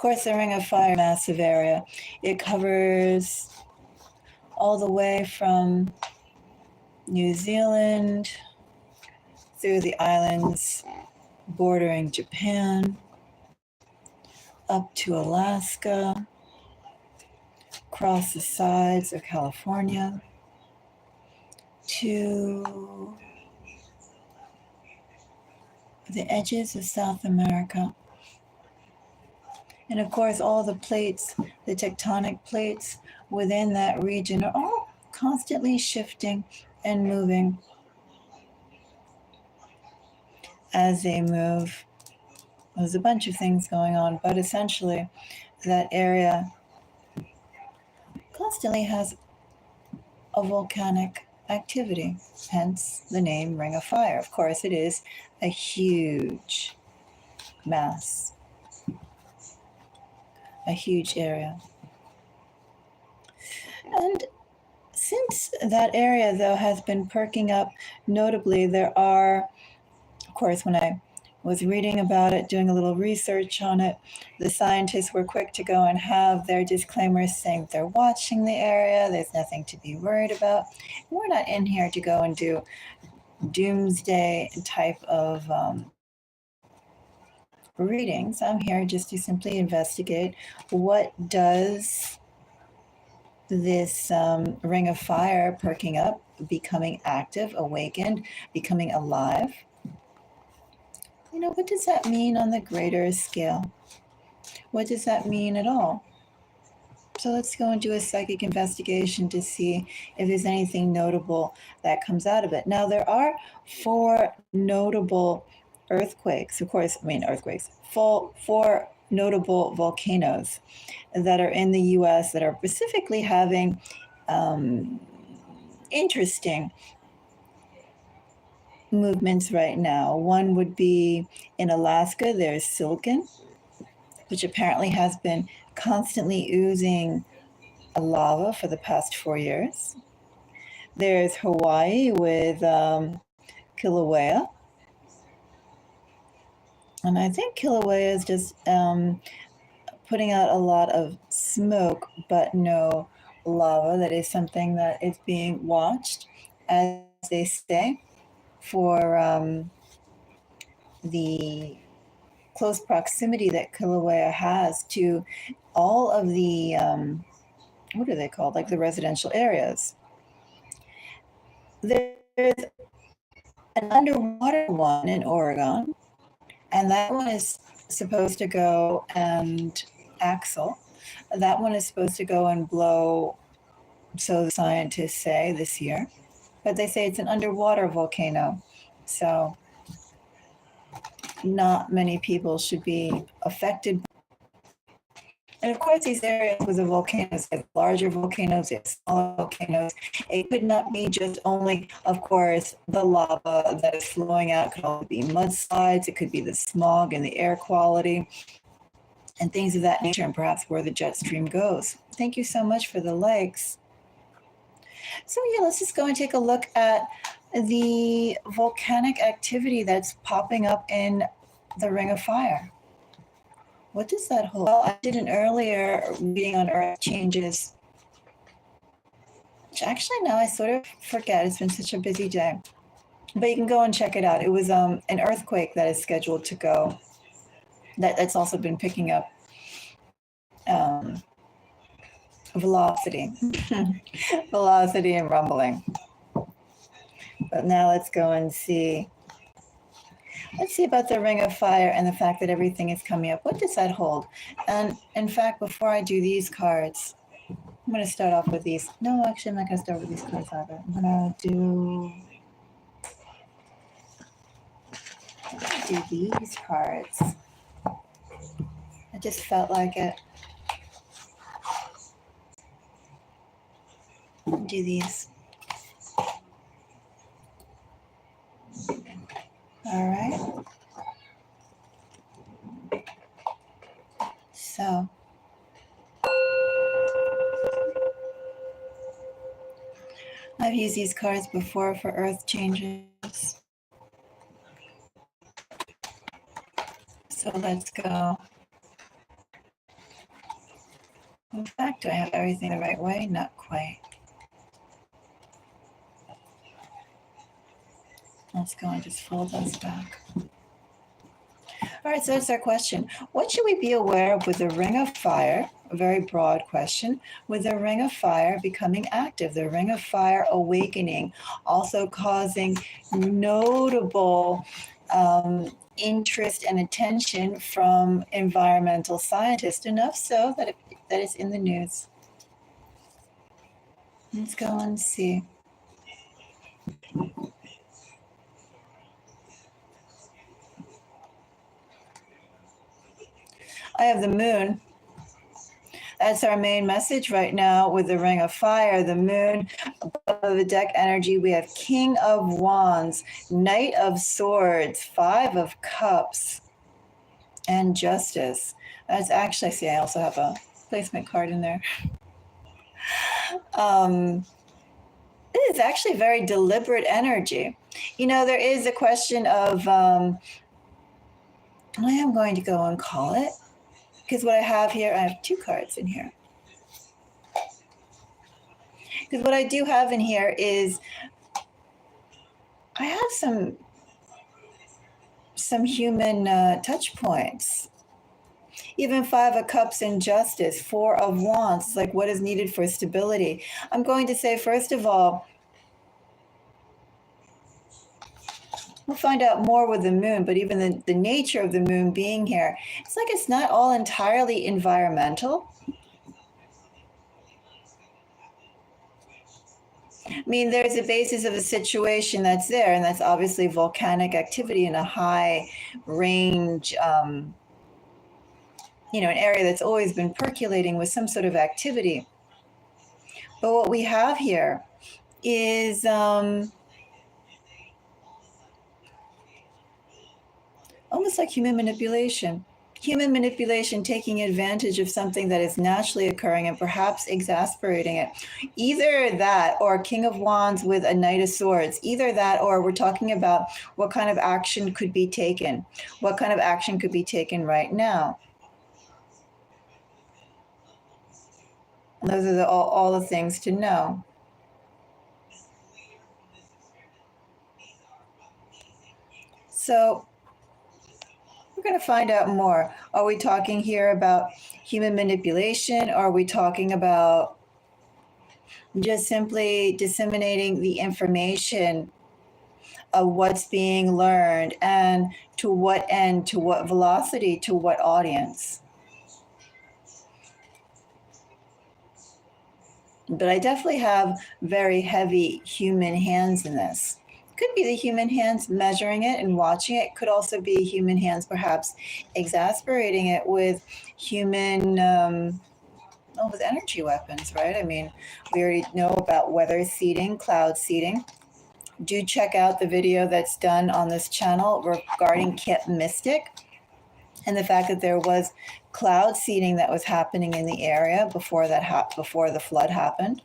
course, the Ring of Fire, massive area. It covers all the way from New Zealand through the islands bordering Japan, up to Alaska, across the sides of California, to the edges of South America. And of course, all the plates, the tectonic plates within that region are all constantly shifting and moving as they move. There's a bunch of things going on, but essentially that area constantly has a volcanic activity, hence the name Ring of Fire. Of course, it is a huge mass, a huge area. And since that area, though, has been perking up notably, there are, of course, when I was reading about it, doing a little research on it, the scientists were quick to go and have their disclaimers saying they're watching the area, there's nothing to be worried about. We're not in here to go and do doomsday type of readings. I'm here just to simply investigate what does this Ring of Fire perking up, becoming active, awakened, becoming alive. What does that mean on the greater scale? What does that mean at all? So let's go and do a psychic investigation to see if there's anything notable that comes out of it. Now, there are 4 notable earthquakes, earthquakes, 4 notable volcanoes that are in the US that are specifically having interesting movements right now. One would be in Alaska, there's Silicon, which apparently has been constantly oozing lava for the past 4 years. There's Hawaii with Kilauea. And I think Kilauea is just putting out a lot of smoke, but no lava. That is something that is being watched, as they say, for the close proximity that Kilauea has to all of the, what are they called? Like the residential areas. There's an underwater one in Oregon, and that one is supposed to go and Axel. That one is supposed to go and blow, so the scientists say, this year. But they say it's an underwater volcano. So not many people should be affected. And of course, these areas with the volcanoes, have larger volcanoes, have smaller volcanoes. It could not be just only, of course, the lava that is flowing out. It could also be mudslides. It could be the smog and the air quality and things of that nature, and perhaps where the jet stream goes. Thank you so much for the likes. So yeah, let's just go and take a look at the volcanic activity that's popping up in the Ring of Fire. What does that hold? Well, I did an earlier reading on Earth changes, which actually now I sort of forget. It's been such a busy day. But you can go and check it out. It was an earthquake that is scheduled to go. That's also been picking up velocity, velocity and rumbling. But now let's go and see. Let's see about the Ring of Fire and the fact that everything is coming up. What does that hold? And in fact, before I do these cards, I'm going to start off with these. No, actually, I'm not going to start with these cards either. I'm going to do these cards. I just felt like it. Do these. All right. So I've used these cards before for earth changes. So let's go. In fact, do I have everything the right way? Not quite. Let's go and just fold those back. All right, so that's our question. What should we be aware of with the ring of fire? A very broad question. With the ring of fire becoming active, the ring of fire awakening, also causing notable interest and attention from environmental scientists, enough so that it's in the news. Let's go and see. I have the moon. That's our main message right now with the ring of fire, the moon. Above the deck energy, we have King of Wands, Knight of Swords, Five of Cups, and Justice. That's actually, see, I also have a placement card in there. This is actually very deliberate energy. You know, there is a question of, I am going to go and call it, because what I have here, I have two cards in here. Because what I do have in here is, I have some human touch points. Even Five of Cups and Justice, Four of Wands, like what is needed for stability. I'm going to say, first of all, we'll find out more with the moon, but even the nature of the moon being here, it's like it's not all entirely environmental. I mean, there's a basis of a situation that's there, and that's obviously volcanic activity in a high range, an area that's always been percolating with some sort of activity. But what we have here is almost like human manipulation. Human manipulation taking advantage of something that is naturally occurring and perhaps exasperating it. Either that or King of Wands with a Knight of Swords. Either that or we're talking about what kind of action could be taken. What kind of action could be taken right now. And those are all the things to know. So we're going to find out more. Are we talking here about human manipulation? Or are we talking about just simply disseminating the information of what's being learned, and to what end, to what velocity, to what audience? But I definitely have very heavy human hands in this. Could be the human hands measuring it and watching it. Could also be human hands perhaps exasperating it with human, with energy weapons, right? I mean, we already know about weather seeding, cloud seeding. Do check out the video that's done on this channel regarding Kip Mystic and the fact that there was cloud seeding that was happening in the area before the flood happened.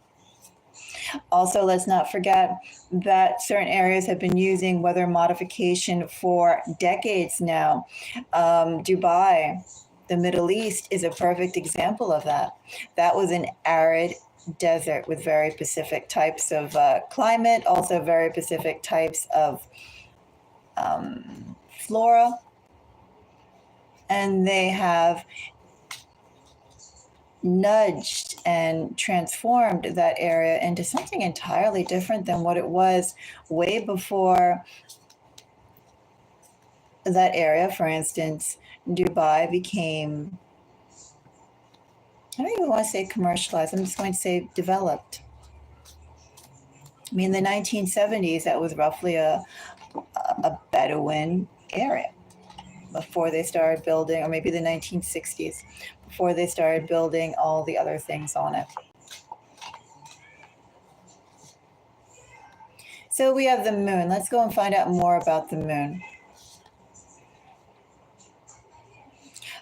Also, let's not forget that certain areas have been using weather modification for decades now. Dubai, the Middle East, is a perfect example of that. That was an arid desert with very specific types of climate, also very specific types of flora. And they have nudged and transformed that area into something entirely different than what it was way before that area. For instance, Dubai became, I don't even want to say commercialized, I'm just going to say developed. I mean, in the 1970s, that was roughly a Bedouin area before they started building, or maybe the 1960s, before they started building all the other things on it. So we have the moon. Let's go and find out more about the moon.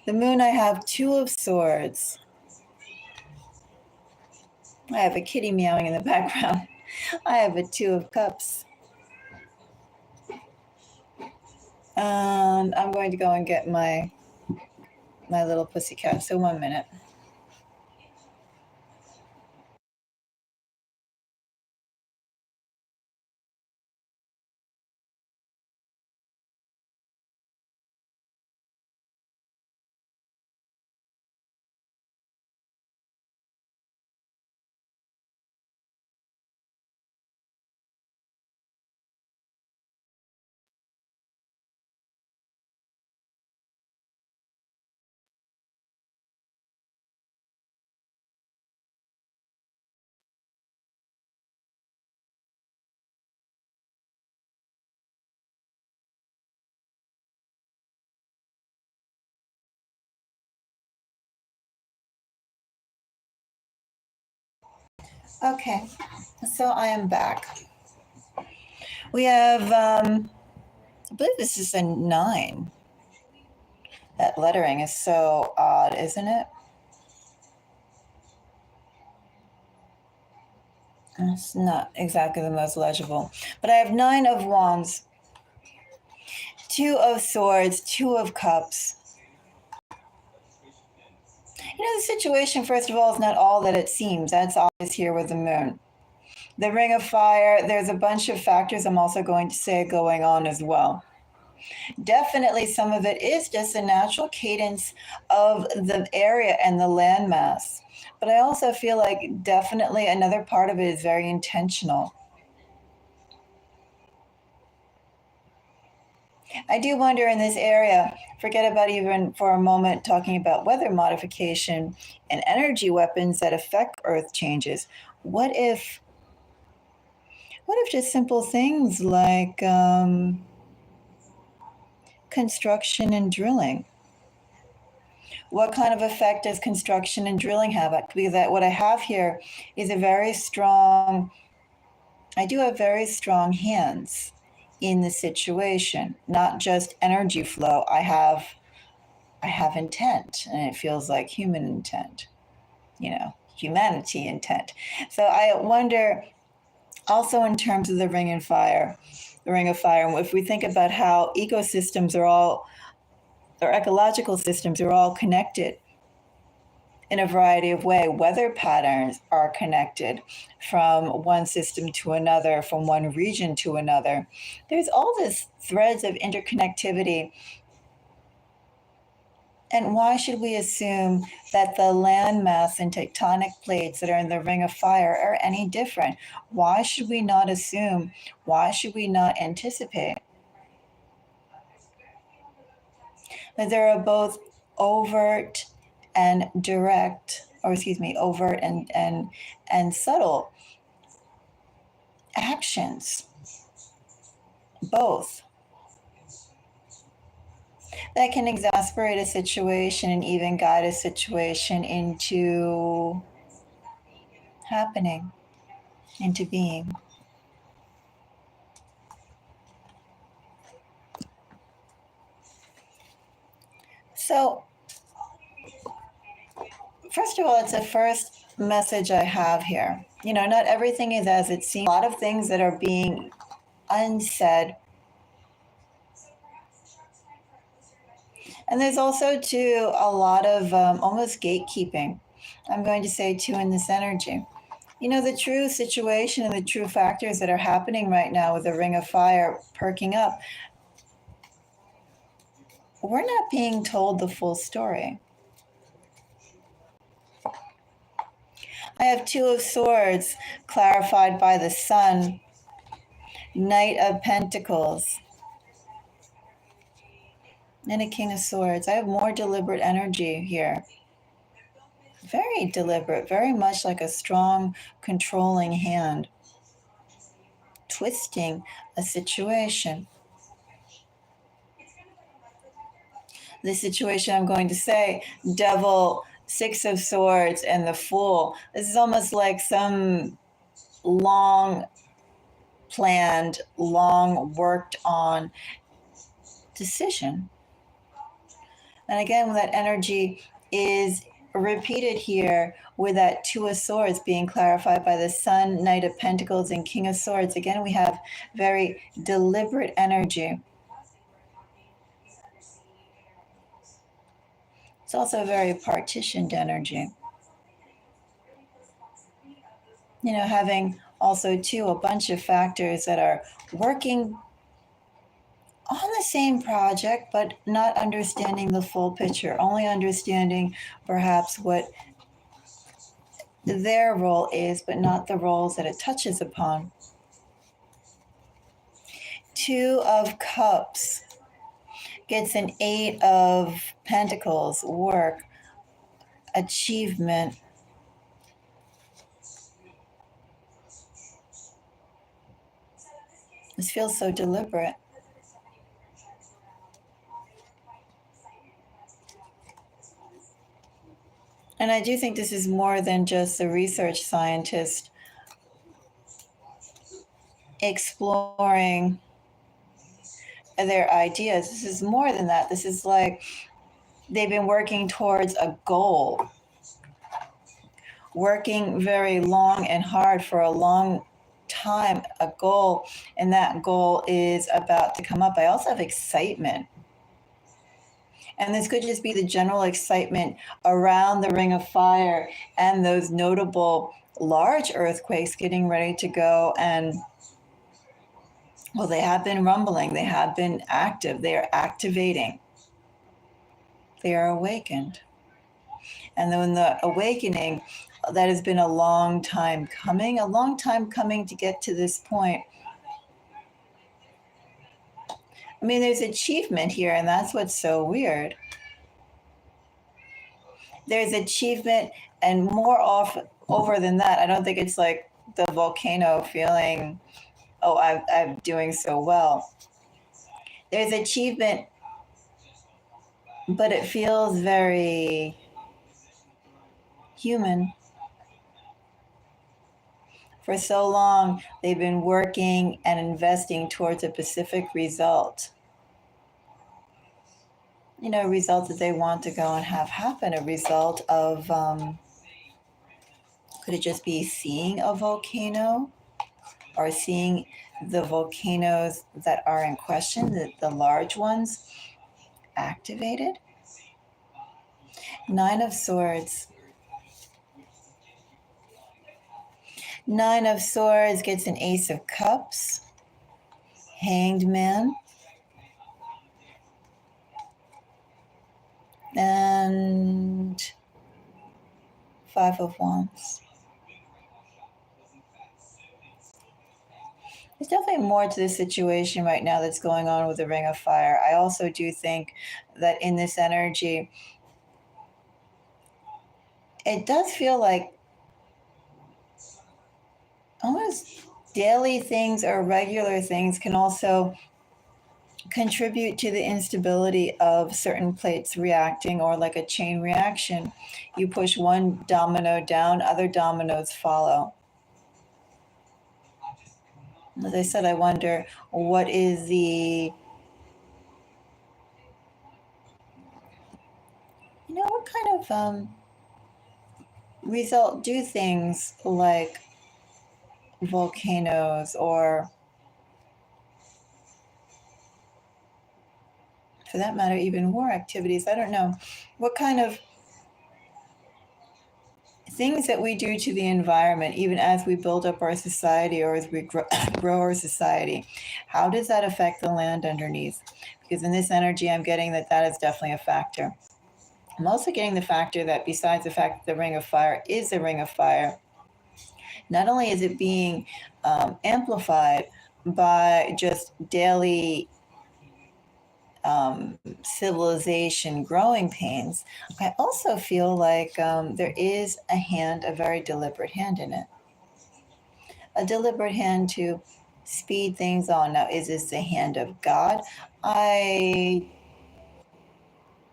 The moon, I have Two of Swords. I have a kitty meowing in the background. I have a Two of Cups. And I'm going to go and get my little pussycat. So 1 minute. Okay, so I am back. We have, I believe this is a 9. That lettering is so odd, isn't it? It's not exactly the most legible. But I have 9 of Wands, 2 of Swords, 2 of Cups. The situation, first of all, is not all that it seems. That's obvious here with the Moon. The Ring of Fire, there's a bunch of factors I'm also going to say going on as well. Definitely, some of it is just a natural cadence of the area and the landmass. But I also feel like definitely another part of it is very intentional. I do wonder in this area, forget about even for a moment talking about weather modification and energy weapons that affect Earth changes. What if, what if just simple things like construction and drilling? What kind of effect does construction and drilling have? Because what I have here is a very strong, I do have very strong hands in the situation, not just energy flow. I have intent, and it feels like human intent, humanity intent. So I wonder also in terms of the ring of fire, and if we think about how ecosystems are all, or ecological systems are all connected in a variety of ways. Weather patterns are connected from one system to another, from one region to another. There's all this threads of interconnectivity. And why should we assume that the landmass and tectonic plates that are in the ring of fire are any different? Why should we not assume? Why should we not anticipate that there are both overt and direct, or excuse me, overt and subtle actions, both, that can exasperate a situation and even guide a situation into happening, into being. So, first of all, it's the first message I have here. Not everything is as it seems. A lot of things that are being unsaid. And there's also, too, a lot of almost gatekeeping. I'm going to say, too, in this energy. The true situation and the true factors that are happening right now with the ring of fire perking up, we're not being told the full story. I have 2 of Swords clarified by the Sun, Knight of Pentacles, and a King of Swords. I have more deliberate energy here. Very deliberate, very much like a strong, controlling hand, twisting a situation. The situation, I'm going to say, Devil, 6 of Swords, and the Fool. This is almost like some long planned, long worked on decision. And again, that energy is repeated here with that 2 of Swords being clarified by the Sun, Knight of Pentacles, and King of Swords. Again, we have very deliberate energy. It's also a very partitioned energy. Having also, too, a bunch of factors that are working on the same project, but not understanding the full picture, only understanding perhaps what their role is, but not the roles that it touches upon. 2 of Cups gets an 8 of Pentacles, work, achievement. This feels so deliberate. And I do think this is more than just a research scientist exploring their ideas. This is more than that. This is like they've been working towards a goal, working very long and hard for a long time, a goal, and that goal is about to come up. I also have excitement. And this could just be the general excitement around the Ring of Fire and those notable large earthquakes getting ready to go. And well, they have been rumbling, they have been active, they are activating, they are awakened. And then the awakening, that has been a long time coming to get to this point. I mean, there's achievement here, and that's what's so weird. There's achievement, and more off over than that. I don't think it's like the volcano feeling, oh, I'm doing so well. There's achievement, but it feels very human. For so long, they've been working and investing towards a specific result. You know, a result that they want to go and have happen, a result of, could it just be seeing a volcano or seeing the volcanoes that are in question, the large ones, activated? Nine of Swords. Nine of Swords gets an Ace of Cups, Hanged Man, and Five of Wands. There's definitely more to the situation right now that's going on with the Ring of Fire. I also do think that in this energy, it does feel like almost daily things or regular things can also contribute to the instability of certain plates reacting, or like a chain reaction. You push one domino down, other dominoes follow. As I said, I wonder what is what kind of result do things like volcanoes, or for that matter, even war activities. I don't know. What kind of things that we do to the environment, even as we build up our society or as we grow our society, how does that affect the land underneath? Because in this energy, I'm getting that is definitely a factor. I'm also getting the factor that besides the fact that the Ring of Fire is the Ring of Fire, not only is it being amplified by just daily civilization growing pains, I also feel like there is a very deliberate hand in it. A deliberate hand to speed things on. Now, is this the hand of God? I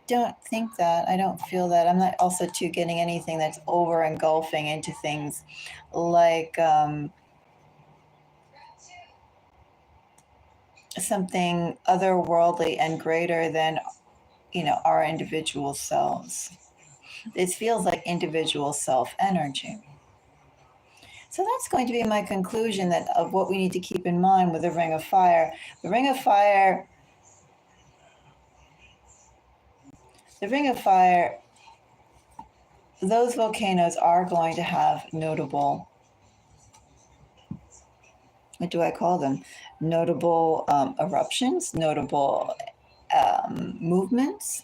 don't think that. I don't feel that. I'm not also too getting anything that's over engulfing into things like something otherworldly and greater than our individual selves. It feels like individual self energy. So that's going to be my conclusion that of what we need to keep in mind with the Ring of Fire. The Ring of Fire, those volcanoes are going to have notable, what do I call them? Notable eruptions, notable movements.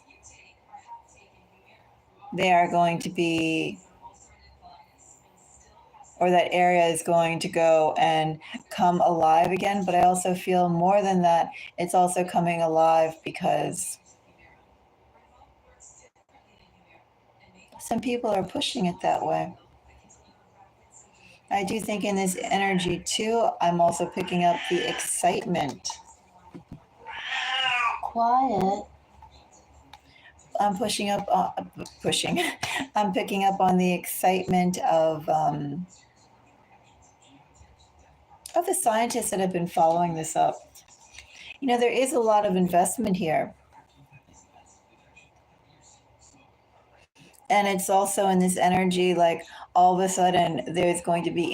They are going to be, or that area is going to go and come alive again. But I also feel more than that, it's also coming alive because some people are pushing it that way. I do think in this energy too, I'm also picking up the excitement. Quiet. I'm pushing. I'm picking up on the excitement of of the scientists that have been following this up. There is a lot of investment here. And it's also in this energy, like all of a sudden there's going to be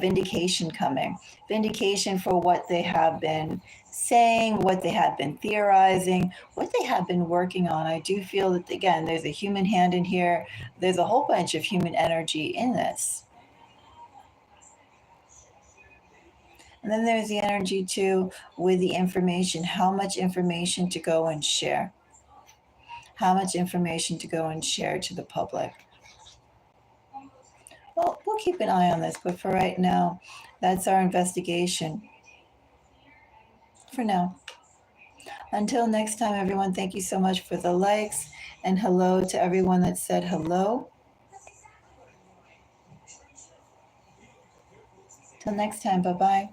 vindication coming. Vindication for what they have been saying, what they have been theorizing, what they have been working on. I do feel that, again, there's a human hand in here. There's a whole bunch of human energy in this. And then there's the energy too with the information, how much information to go and share. How much information to go and share to the public. Well, we'll keep an eye on this, but for right now, that's our investigation. For now. Until next time, everyone, thank you so much for the likes, and hello to everyone that said hello. Till next time, bye-bye.